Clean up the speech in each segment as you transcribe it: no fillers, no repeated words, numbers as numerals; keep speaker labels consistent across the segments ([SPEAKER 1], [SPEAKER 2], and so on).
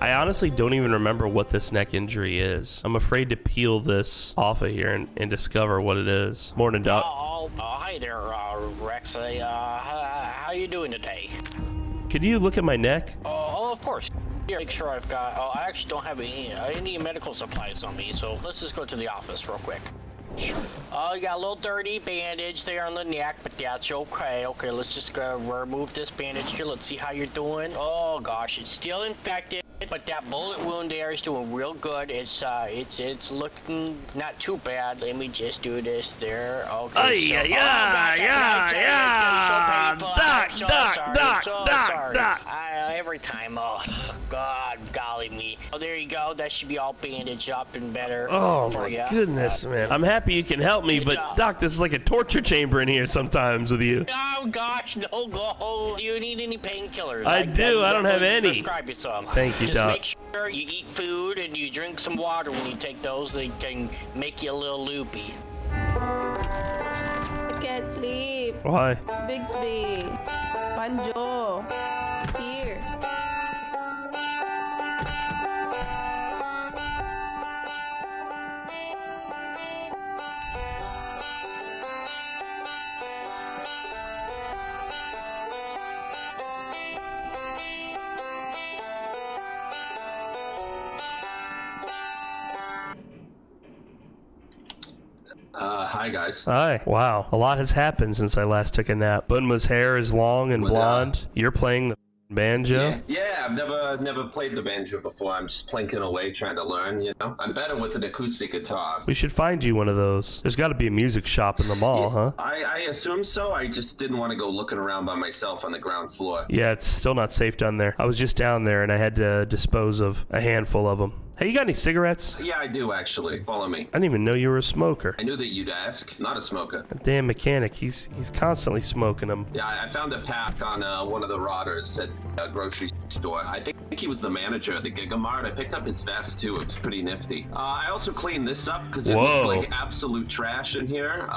[SPEAKER 1] I honestly don't even remember what this neck injury is. I'm afraid to peel this off of here and discover what it is. Morning, Doc.
[SPEAKER 2] Hi there, Rex. How you doing today?
[SPEAKER 1] Could you look at my neck?
[SPEAKER 2] Oh, of course. Here, make sure I've got... I actually don't have any medical supplies on me, so let's just go to the office real quick. Sure. You got a little dirty bandage there on the neck, but that's okay. Okay, let's just go remove this bandage here. Let's see how you're doing. Oh gosh, it's still infected, but that bullet wound there is doing real good. It's looking not too bad. Let me just do this there. Okay. Doc. Every time. Oh God, golly me. Oh, there you go. That should be all bandaged up and better.
[SPEAKER 1] Oh my goodness, man. I'm happy you can help me, but Doc, this is like a torture chamber in here sometimes with you.
[SPEAKER 2] Oh gosh, no go. Do you need any painkillers?
[SPEAKER 1] I do. I don't have any.
[SPEAKER 2] Prescribe you some.
[SPEAKER 1] Thank you, Doc.
[SPEAKER 2] Just make sure you eat food and you drink some water when you take those. They can make you a little loopy.
[SPEAKER 3] I can't sleep.
[SPEAKER 1] Why?
[SPEAKER 3] Bigsby. Banjo. Here.
[SPEAKER 4] Hi guys.
[SPEAKER 1] Hi. Wow. A lot has happened since I last took a nap. Bunma's hair is long and blonde. You're playing the banjo?
[SPEAKER 4] Yeah, I've never played the banjo before. I'm just plinking away trying to learn, you know? I'm better with an acoustic guitar.
[SPEAKER 1] We should find you one of those. There's got to be a music shop in the mall, huh?
[SPEAKER 4] I assume so. I just didn't want to go looking around by myself on the ground floor.
[SPEAKER 1] Yeah, it's still not safe down there. I was just down there and I had to dispose of a handful of them. Hey, you got any cigarettes?
[SPEAKER 4] Yeah, I do actually. Follow me.
[SPEAKER 1] I didn't even know you were a smoker.
[SPEAKER 4] I knew that you'd ask. Not a smoker.
[SPEAKER 1] A damn mechanic. He's constantly smoking them.
[SPEAKER 4] Yeah, I found a pack on one of the rotters at a grocery store. I think he was the manager at the Gigamart. I picked up his vest too. It was pretty nifty. I also cleaned this up because it looked like absolute trash in here.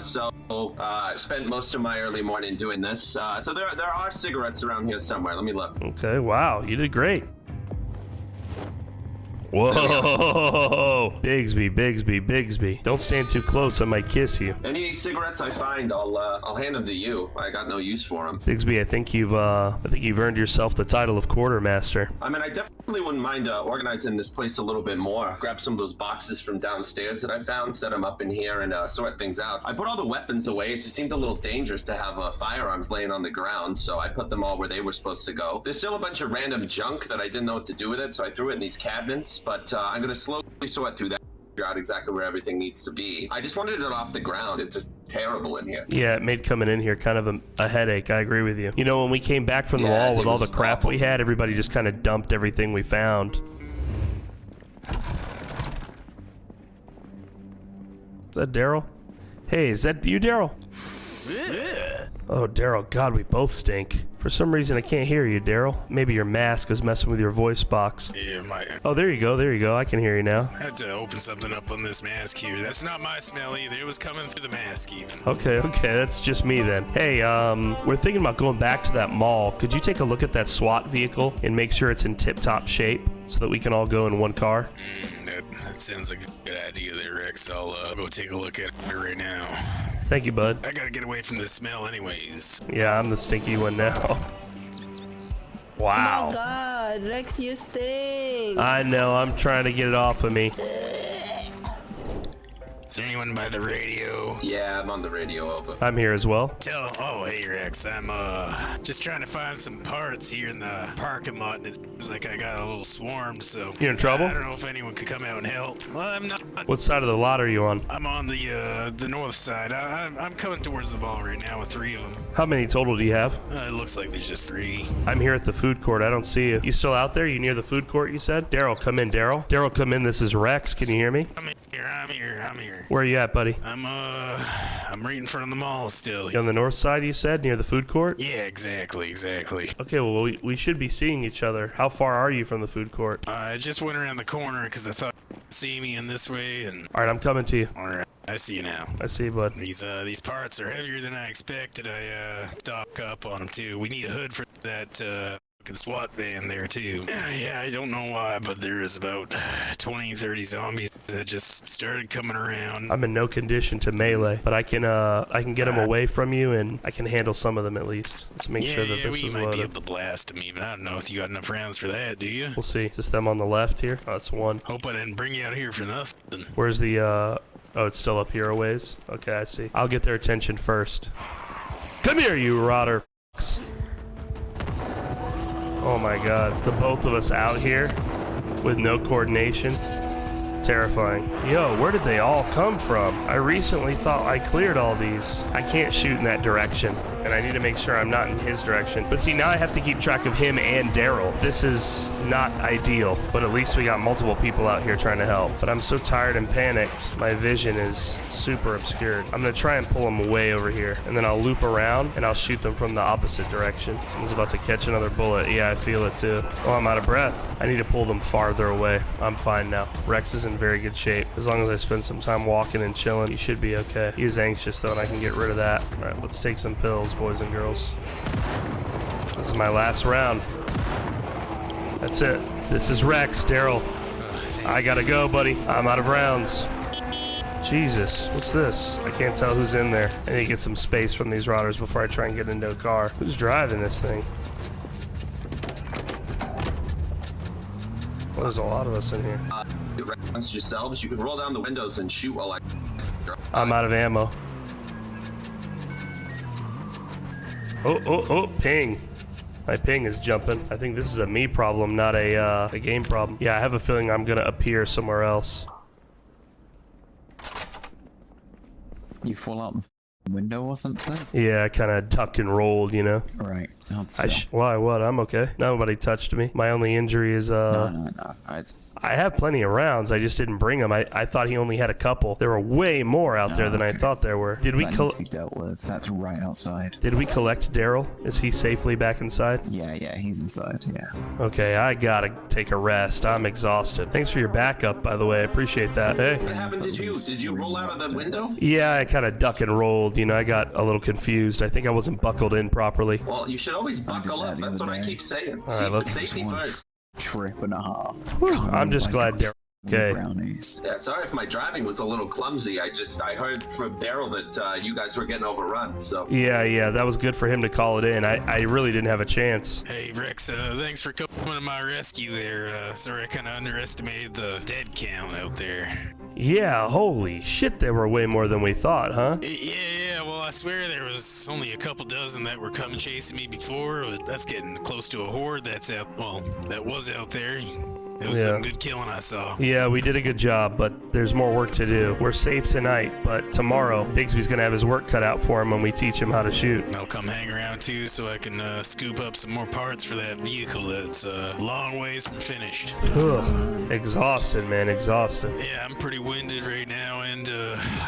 [SPEAKER 4] So I spent most of my early morning doing this. So there are cigarettes around here somewhere. Let me look.
[SPEAKER 1] Okay, wow, you did great. Whoa, Bigsby. Don't stand too close, I might kiss you.
[SPEAKER 4] Any cigarettes I find, I'll hand them to you. I got no use for them.
[SPEAKER 1] Bigsby, I think you've earned yourself the title of quartermaster.
[SPEAKER 4] I mean, I definitely wouldn't mind organizing this place a little bit more. Grab some of those boxes from downstairs that I found, set them up in here, and sort things out. I put all the weapons away. It just seemed a little dangerous to have firearms laying on the ground, so I put them all where they were supposed to go. There's still a bunch of random junk that I didn't know what to do with it, so I threw it in these cabinets. But I'm going to slowly sort through that, figure out exactly where everything needs to be. I just wanted it off the ground. It's just terrible in here.
[SPEAKER 1] Yeah, it made coming in here kind of a headache. I agree with you. You know, when we came back from the wall with all the crap we had, everybody just kind of dumped everything we found. Is that Daryl? Hey, is that you, Daryl? Yeah. Oh, Daryl, God, we both stink. For some reason, I can't hear you, Daryl. Maybe your mask is messing with your voice box.
[SPEAKER 5] Yeah,
[SPEAKER 1] Oh, there you go. I can hear you now.
[SPEAKER 5] I had to open something up on this mask here. That's not my smell either. It was coming through the mask even.
[SPEAKER 1] Okay, that's just me then. Hey, we're thinking about going back to that mall. Could you take a look at that SWAT vehicle and make sure it's in tip-top shape so that we can all go in one car?
[SPEAKER 5] That sounds like a good idea there, Rex. I'll go take a look at it right now.
[SPEAKER 1] Thank you, bud.
[SPEAKER 5] I gotta get away from the smell anyways.
[SPEAKER 1] Yeah, I'm the stinky one now. Wow.
[SPEAKER 3] Oh my God, Rex, you stink.
[SPEAKER 1] I know, I'm trying to get it off of me.
[SPEAKER 5] Is there anyone by the radio?
[SPEAKER 4] Yeah, I'm on the radio, over.
[SPEAKER 1] I'm here as well.
[SPEAKER 5] Oh, hey Rex, I'm just trying to find some parts here in the parking lot, and it seems like I got a little swarmed, so...
[SPEAKER 1] You in trouble?
[SPEAKER 5] I don't know if anyone could come out and help. Well, I'm not.
[SPEAKER 1] What side of the lot are you on?
[SPEAKER 5] I'm on the north side. I'm coming towards the mall right now with 3 of them.
[SPEAKER 1] How many total do you have?
[SPEAKER 5] It looks like there's just 3.
[SPEAKER 1] I'm here at the food court. I don't see you. You still out there? You near the food court, you said? Daryl, come in, Daryl. Daryl, come in. This is Rex. Can you hear me?
[SPEAKER 5] I'm here.
[SPEAKER 1] Where are you at, buddy?
[SPEAKER 5] I'm right in front of the mall still.
[SPEAKER 1] You on the north side, you said, near the food court?
[SPEAKER 5] Yeah, exactly.
[SPEAKER 1] Okay, well, we should be seeing each other. How far are you from the food court?
[SPEAKER 5] I just went around the corner because I thought you'd see me in this way, and...
[SPEAKER 1] All right, I'm coming to you.
[SPEAKER 5] All right, I see you now.
[SPEAKER 1] I see you, bud.
[SPEAKER 5] These parts are heavier than I expected. I stock up on them, too. We need a hood for that SWAT van there too. Yeah, I don't know why, but there is about 20, 30 zombies that just started coming around.
[SPEAKER 1] I'm in no condition to melee, but I can get them away from you, and I can handle some of them at least. Let's make sure that this
[SPEAKER 5] we
[SPEAKER 1] is
[SPEAKER 5] might be
[SPEAKER 1] loaded.
[SPEAKER 5] able to blast them even. I don't know if you got enough rounds for that, do you?
[SPEAKER 1] We'll see. Is this them on the left here? Oh, that's one.
[SPEAKER 5] Hope I didn't bring you out here for nothing.
[SPEAKER 1] Where's the, oh, it's still up here a ways? Okay, I see. I'll get their attention first. Come here, you rotter f***s. Oh my god. The both of us out here with no coordination. Terrifying. Yo, where did they all come from? I recently thought I cleared all these. I can't shoot in that direction, and I need to make sure I'm not in his direction. But see, now I have to keep track of him and Daryl. This is not ideal, but at least we got multiple people out here trying to help. But I'm so tired and panicked. My vision is super obscured. I'm gonna try and pull them way over here, and then I'll loop around and I'll shoot them from the opposite direction. Someone's about to catch another bullet. Yeah, I feel it too. Oh, I'm out of breath. I need to pull them farther away. I'm fine now. Rex is in very good shape. As long as I spend some time walking and chilling, he should be okay. He is anxious though, and I can get rid of that. All right, let's take some pills, boys and girls. This is my last round. That's it. This is Rex, Daryl. I gotta go, buddy. I'm out of rounds. Jesus, what's this? I can't tell who's in there. I need to get some space from these rotters before I try and get into a car. Who's driving this thing? Well, there's a lot of us in here.
[SPEAKER 4] Amongst yourselves, you can roll down the windows and shoot while
[SPEAKER 1] I'm out of ammo. Oh, ping. My ping is jumping. I think this is a me problem, not a game problem. Yeah, I have a feeling I'm gonna appear somewhere else.
[SPEAKER 6] You fall out the window or something?
[SPEAKER 1] Yeah, I kind of ducked and rolled, you know?
[SPEAKER 6] Right.
[SPEAKER 1] Why, what? I'm okay. Nobody touched me. My only injury is,
[SPEAKER 6] No.
[SPEAKER 1] I have plenty of rounds. I just didn't bring them. I thought he only had a couple. There were way more out there than I thought there were. Did we
[SPEAKER 6] That needs to be dealt with. That's right outside.
[SPEAKER 1] Did we collect Daryl? Is he safely back inside?
[SPEAKER 6] Yeah, he's inside, yeah.
[SPEAKER 1] Okay, I gotta take a rest. I'm exhausted. Thanks for your backup, by the way. I appreciate that. Hey.
[SPEAKER 4] What happened to you? Did you roll out of the window?
[SPEAKER 1] Yeah, I kind of duck and rolled. You know, I got a little confused. I think I wasn't buckled in properly.
[SPEAKER 4] Well, you should always buckle up. That's what I keep saying.
[SPEAKER 1] All right, let's-
[SPEAKER 4] Safety first.
[SPEAKER 6] Trip and a half.
[SPEAKER 1] I'm just glad Daryl. Okay.
[SPEAKER 6] Brownies.
[SPEAKER 4] Yeah, sorry if my driving was a little clumsy. I heard from Daryl that you guys were getting overrun, so.
[SPEAKER 1] Yeah, that was good for him to call it in. I really didn't have a chance.
[SPEAKER 5] Hey, Rex, thanks for coming to my rescue there. Sorry I kind of underestimated the dead count out there.
[SPEAKER 1] Yeah, holy shit, there were way more than we thought, huh?
[SPEAKER 5] Yeah, well, I swear there was only a couple dozen that were coming chasing me before, but that's getting close to a horde that was out there. It was some good killing I saw.
[SPEAKER 1] Yeah, we did a good job, but there's more work to do. We're safe tonight, but tomorrow, Bigsby's gonna have his work cut out for him when we teach him how to shoot.
[SPEAKER 5] I'll come hang around too so I can scoop up some more parts for that vehicle that's a long ways from finished.
[SPEAKER 1] Ugh, exhausted, man, exhausted.
[SPEAKER 5] Yeah, I'm pretty winded right now, and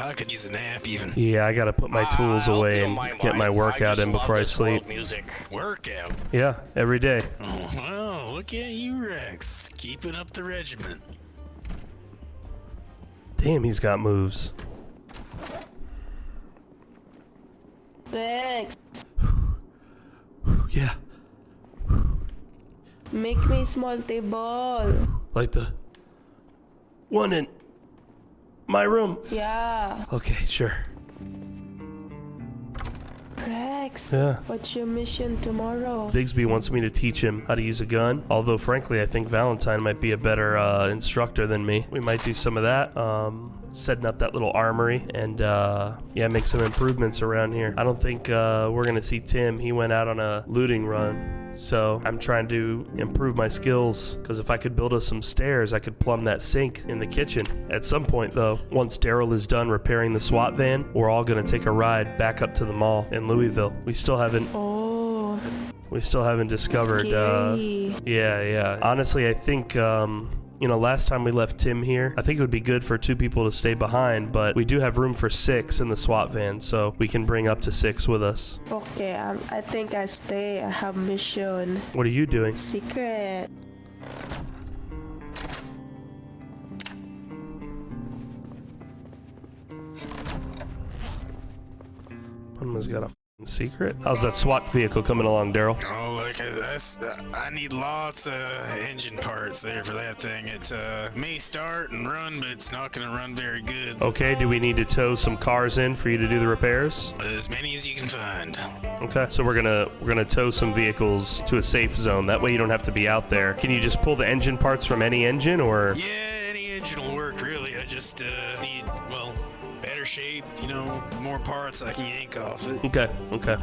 [SPEAKER 5] I could use a nap even.
[SPEAKER 1] Yeah, I gotta put my tools away and get my workout in before I sleep.
[SPEAKER 2] Music.
[SPEAKER 5] Workout?
[SPEAKER 1] Yeah, every day.
[SPEAKER 5] Oh, well, look at you, Rex. Keeping up the regiment.
[SPEAKER 1] Damn, he's got moves.
[SPEAKER 3] Rex,
[SPEAKER 1] Yeah,
[SPEAKER 3] make me small table.
[SPEAKER 1] like the one in my room.
[SPEAKER 3] Yeah.
[SPEAKER 1] Okay, sure.
[SPEAKER 3] Rex,
[SPEAKER 1] Yeah.
[SPEAKER 3] what's your mission tomorrow?
[SPEAKER 1] Bigsby wants me to teach him how to use a gun. Although, frankly, I think Valentine might be a better instructor than me. We might do some of that. Setting up that little armory and, yeah, make some improvements around here. I don't think we're going to see Tim. He went out on a looting run. So I'm trying to improve my skills, because if I could build us some stairs, I could plumb that sink in the kitchen. At some point, though, once Daryl is done repairing the SWAT van, we're all going to take a ride back up to the mall in Louisville. We still haven't discovered.
[SPEAKER 3] Scary.
[SPEAKER 1] Yeah. Honestly, I think last time we left Tim here, I think it would be good for 2 people to stay behind, but we do have room for 6 in the SWAT van, so we can bring up to 6 with us.
[SPEAKER 3] Okay, I think I stay. I have mission.
[SPEAKER 1] What are you doing?
[SPEAKER 3] Secret.
[SPEAKER 1] Someone's got a In secret? How's that SWAT vehicle coming along, Daryl?
[SPEAKER 5] Oh, like I need lots of engine parts there for that thing. It may start and run, but it's not gonna run very good.
[SPEAKER 1] Okay, do we need to tow some cars in for you to do the repairs?
[SPEAKER 5] As many as you can find.
[SPEAKER 1] Okay, so we're gonna tow some vehicles to a safe zone. That way you don't have to be out there. Can you just pull the engine parts from any engine, or?
[SPEAKER 5] Yeah, any engine will work, really. I just need, well, better shape, you know, more parts I can yank off it.
[SPEAKER 1] Okay.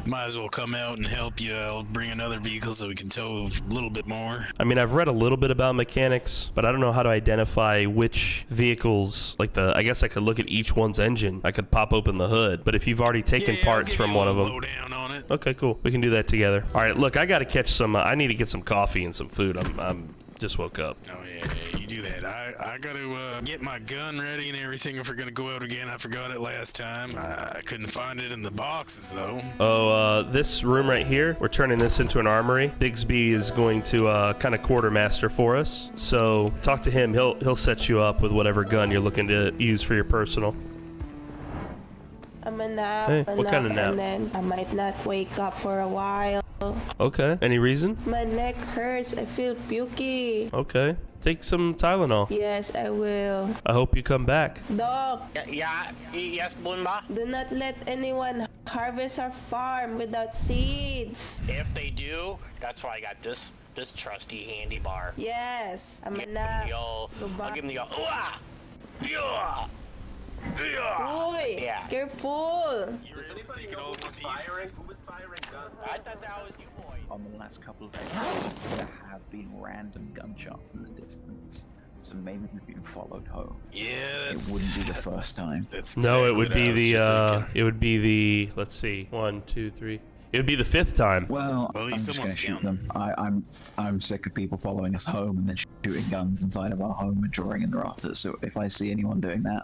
[SPEAKER 5] Might as well come out and help you. I'll bring another vehicle so we can tow a little bit more.
[SPEAKER 1] I mean, I've read a little bit about mechanics, but I don't know how to identify which vehicles, like I guess I could look at each one's engine. I could pop open the hood, but if you've already taken parts from one of them.
[SPEAKER 5] Lowdown on it.
[SPEAKER 1] Okay, cool. We can do that together. All right, look, I gotta catch some, I need to get some coffee and some food. I'm just woke up.
[SPEAKER 5] Oh yeah, you do that. I gotta get my gun ready and everything if we're gonna go out again. I forgot it last time. I couldn't find it in the boxes though.
[SPEAKER 1] Oh, this room right here, we're turning this into an armory. Bigsby is going to kind of quartermaster for us. So talk to him. He'll set you up with whatever gun you're looking to use for your personal.
[SPEAKER 3] I'm a nap,
[SPEAKER 1] Hey, what kind of nap?
[SPEAKER 3] and then I might not wake up for a while.
[SPEAKER 1] Okay. Any reason?
[SPEAKER 3] My neck hurts. I feel pukey.
[SPEAKER 1] Okay. Take some Tylenol.
[SPEAKER 3] Yes, I will.
[SPEAKER 1] I hope you come back.
[SPEAKER 3] Doc,
[SPEAKER 2] Yes, Bumba.
[SPEAKER 3] do not let anyone harvest our farm without seeds.
[SPEAKER 2] If they do, that's why I got this trusty handy bar.
[SPEAKER 3] Yes, I'm a
[SPEAKER 2] Give them
[SPEAKER 3] nap.
[SPEAKER 2] the old,
[SPEAKER 3] Goodbye.
[SPEAKER 2] I'll give them the old, yeah, yeah.
[SPEAKER 3] Boy,
[SPEAKER 2] Yeah.
[SPEAKER 3] careful.
[SPEAKER 4] Does anybody know who was firing? Who was firing guns?
[SPEAKER 2] I thought that was you, boy.
[SPEAKER 6] On the last couple of days, there have been random gunshots in the distance, so maybe we've been followed home.
[SPEAKER 5] Yeah,
[SPEAKER 6] It wouldn't be the first time.
[SPEAKER 5] That's
[SPEAKER 1] No, it
[SPEAKER 5] exactly
[SPEAKER 1] would
[SPEAKER 5] what I
[SPEAKER 1] be
[SPEAKER 5] was
[SPEAKER 1] the
[SPEAKER 5] just thinking.
[SPEAKER 1] it would be the, let's see, 1, 2, 3. It would be the 5th time.
[SPEAKER 6] Well,
[SPEAKER 5] Well, at
[SPEAKER 6] I'm
[SPEAKER 5] least
[SPEAKER 6] just gonna
[SPEAKER 5] someone's
[SPEAKER 6] shoot
[SPEAKER 5] counting.
[SPEAKER 6] them. I'm sick of people following us home and then shooting guns inside of our home and drawing in the rafters. So if I see anyone doing that,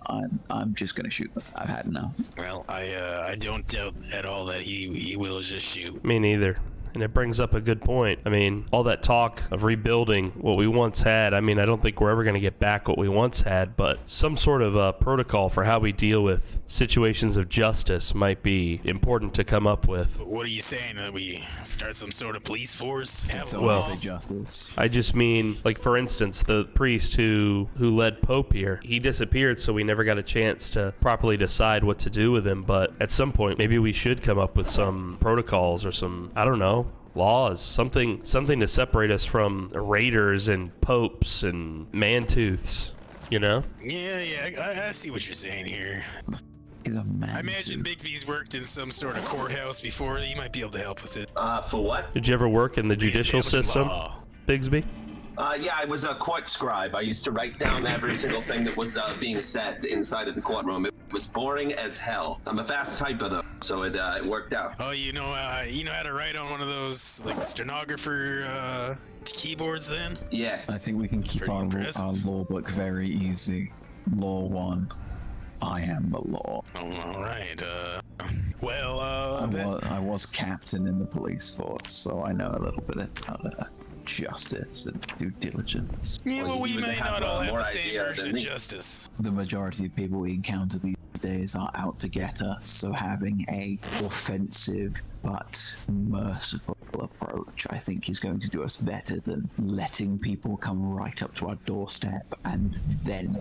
[SPEAKER 6] I'm just gonna shoot them. I've had enough.
[SPEAKER 5] Well, I don't doubt at all that he will just shoot.
[SPEAKER 1] Me neither. And it brings up a good point. I mean, all that talk of rebuilding what we once had, I mean, I don't think we're ever going to get back what we once had, but some sort of protocol for how we deal with situations of justice might be important to come up with.
[SPEAKER 5] What are you saying? That we start some sort of police force? Have
[SPEAKER 6] So
[SPEAKER 5] a
[SPEAKER 6] I
[SPEAKER 1] well-
[SPEAKER 5] law?
[SPEAKER 6] say justice.
[SPEAKER 1] I just mean, like, for instance, the priest who led Pope here, he disappeared, so we never got a chance to properly decide what to do with him. But at some point, maybe we should come up with some protocols or some, I don't know, laws, something to separate us from raiders and popes and man-tooths, you know?
[SPEAKER 5] Yeah, I see what you're saying here.
[SPEAKER 6] Is a man
[SPEAKER 5] I imagine
[SPEAKER 6] too.
[SPEAKER 5] Bigsby's worked in some sort of courthouse before. He might be able to help with it.
[SPEAKER 4] For what?
[SPEAKER 1] Did you ever work in the judicial
[SPEAKER 5] Reestablishing
[SPEAKER 1] system,
[SPEAKER 5] law.
[SPEAKER 1] Bigsby?
[SPEAKER 4] Yeah, I was a court scribe. I used to write down every single thing that was being said inside of the courtroom. It was boring as hell. I'm a fast typer though, so it worked out.
[SPEAKER 5] Oh, you know how to write on one of those like stenographer keyboards then?
[SPEAKER 4] Yeah.
[SPEAKER 6] I think we can keep
[SPEAKER 5] pretty
[SPEAKER 6] our
[SPEAKER 5] impressive.
[SPEAKER 6] law book very easy. Law 1. I am the law.
[SPEAKER 5] Oh, all right. Well,
[SPEAKER 6] I was captain in the police force, so I know a little bit about justice and due diligence.
[SPEAKER 5] yeah,
[SPEAKER 4] Well,
[SPEAKER 5] well, we
[SPEAKER 4] you
[SPEAKER 5] may
[SPEAKER 4] have,
[SPEAKER 5] not all have
[SPEAKER 4] more
[SPEAKER 5] the same
[SPEAKER 4] idea
[SPEAKER 5] version
[SPEAKER 4] than
[SPEAKER 5] of
[SPEAKER 4] me.
[SPEAKER 5] justice.
[SPEAKER 6] The majority of people we encounter these days are out to get us, so having a offensive but merciful approach, I think, is going to do us better than letting people come right up to our doorstep and then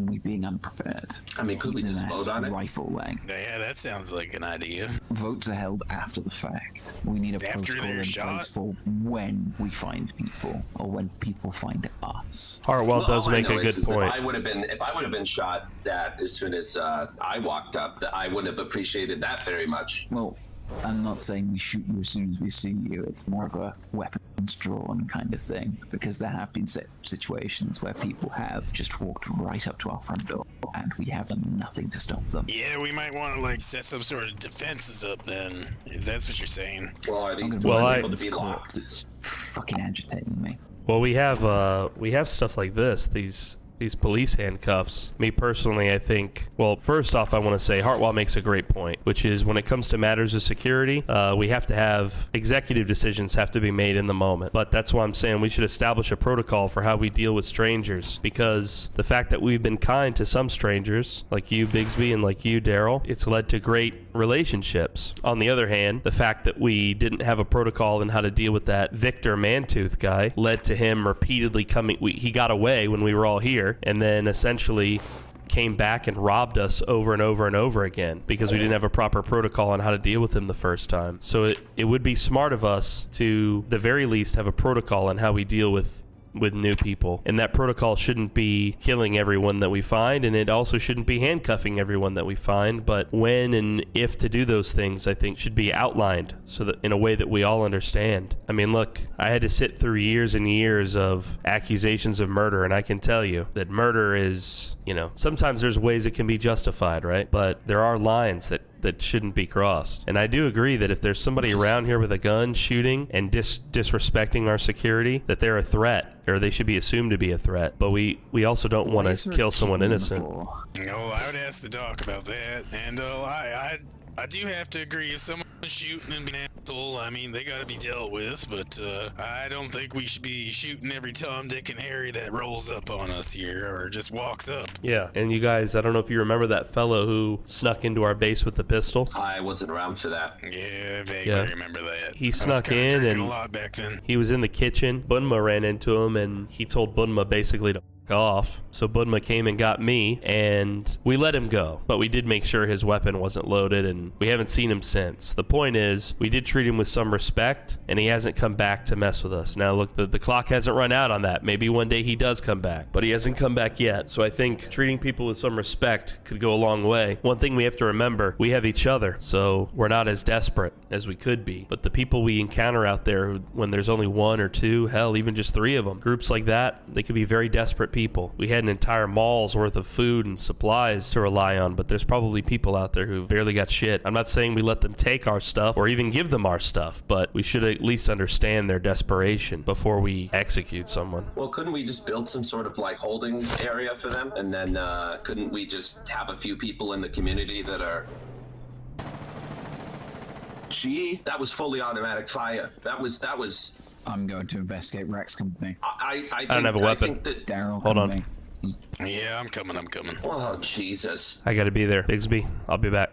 [SPEAKER 6] we being unprepared.
[SPEAKER 4] I mean, could we
[SPEAKER 6] Even
[SPEAKER 4] just
[SPEAKER 6] at
[SPEAKER 4] vote on it?
[SPEAKER 6] rifle length.
[SPEAKER 5] Yeah, that sounds like an idea.
[SPEAKER 6] Votes are held after the fact. We need a
[SPEAKER 5] After
[SPEAKER 6] protocol
[SPEAKER 5] they're
[SPEAKER 6] in
[SPEAKER 5] shot?
[SPEAKER 6] place for when we find people or when people find us.
[SPEAKER 1] Hartwell does
[SPEAKER 4] all I
[SPEAKER 1] make
[SPEAKER 4] know
[SPEAKER 1] a good
[SPEAKER 4] is
[SPEAKER 1] point.
[SPEAKER 4] If I would have been shot that as soon as I walked up, that I wouldn't have appreciated that very much.
[SPEAKER 6] Well, I'm not saying we shoot you as soon as we see you. It's more of a weapons drawn kind of thing, because there have been situations where people have just walked right up to our front door and we have done nothing to stop them.
[SPEAKER 5] Yeah, we might want to like set some sort of defenses up then, if that's what you're saying.
[SPEAKER 4] Well, are these
[SPEAKER 6] I'm
[SPEAKER 1] Well,
[SPEAKER 4] doors
[SPEAKER 1] I-
[SPEAKER 4] able to be locked?
[SPEAKER 6] It's fucking agitating me.
[SPEAKER 1] Well, we have stuff like this. These these police handcuffs. Me personally, I think, well, first off, I want to say Hartwell makes a great point, which is when it comes to matters of security, we have to have executive decisions have to be made in the moment. But that's why I'm saying we should establish a protocol for how we deal with strangers, because the fact that we've been kind to some strangers, like you, Bigsby, and like you, Daryl, it's led to great relationships. On the other hand, the fact that we didn't have a protocol in how to deal with that Victor Mantooth guy led to him repeatedly coming. He got away when we were all here, and then essentially came back and robbed us over and over and over again because we didn't have a proper protocol on how to deal with him the first time. So it would be smart of us to, the very least, have a protocol on how we deal with new people, and that protocol shouldn't be killing everyone that we find, and it also shouldn't be handcuffing everyone that we find, but when and if to do those things, I think, should be outlined so that in a way that we all understand. I mean, look, I had to sit through years and years of accusations of murder, and I can tell you that murder is, sometimes there's ways it can be justified, right? But there are lines that shouldn't be crossed. And I do agree that if there's somebody around here with a gun shooting and disrespecting our security, that they're a threat, or they should be assumed to be a threat. But we also don't want to kill someone innocent.
[SPEAKER 5] No, I would ask the doc about that. And I do have to agree, if someone's shooting and being an asshole, I mean, they gotta be dealt with, but I don't think we should be shooting every Tom, Dick, and Harry that rolls up on us here, or just walks up.
[SPEAKER 1] Yeah, and you guys, I don't know if you remember that fellow who snuck into our base with the pistol.
[SPEAKER 4] I wasn't around for that.
[SPEAKER 5] Yeah, I vaguely remember that.
[SPEAKER 1] He snuck in, and
[SPEAKER 5] a lot back then.
[SPEAKER 1] He was in the kitchen. Bunma ran into him, and he told Bunma basically to off. So Bunma came and got me, and we let him go, but we did make sure his weapon wasn't loaded, and we haven't seen him since. The point is, we did treat him with some respect, and he hasn't come back to mess with us. Now look, the clock hasn't run out on that. Maybe one day he does come back, but he hasn't come back yet. So I think treating people with some respect could go a long way. One thing we have to remember, we have each other, so we're not as desperate as we could be. But the people we encounter out there, when there's only one or two, hell, even just three of them, groups like that, they could be very desperate people. We had an entire mall's worth of food and supplies to rely on, but there's probably people out there who barely got shit. I'm not saying we let them take our stuff or even give them our stuff, but we should at least understand their desperation before we execute someone.
[SPEAKER 4] Well, couldn't we just build some sort of holding area for them? And then couldn't we just have a few people in the community that are... Gee, that was fully automatic fire. That was...
[SPEAKER 6] I'm going to investigate Rex Company.
[SPEAKER 4] I
[SPEAKER 1] don't have a weapon.
[SPEAKER 6] Daryl,
[SPEAKER 1] hold on.
[SPEAKER 5] Yeah, I'm coming.
[SPEAKER 4] Oh, Jesus.
[SPEAKER 1] I gotta be there. Bigsby, I'll be back.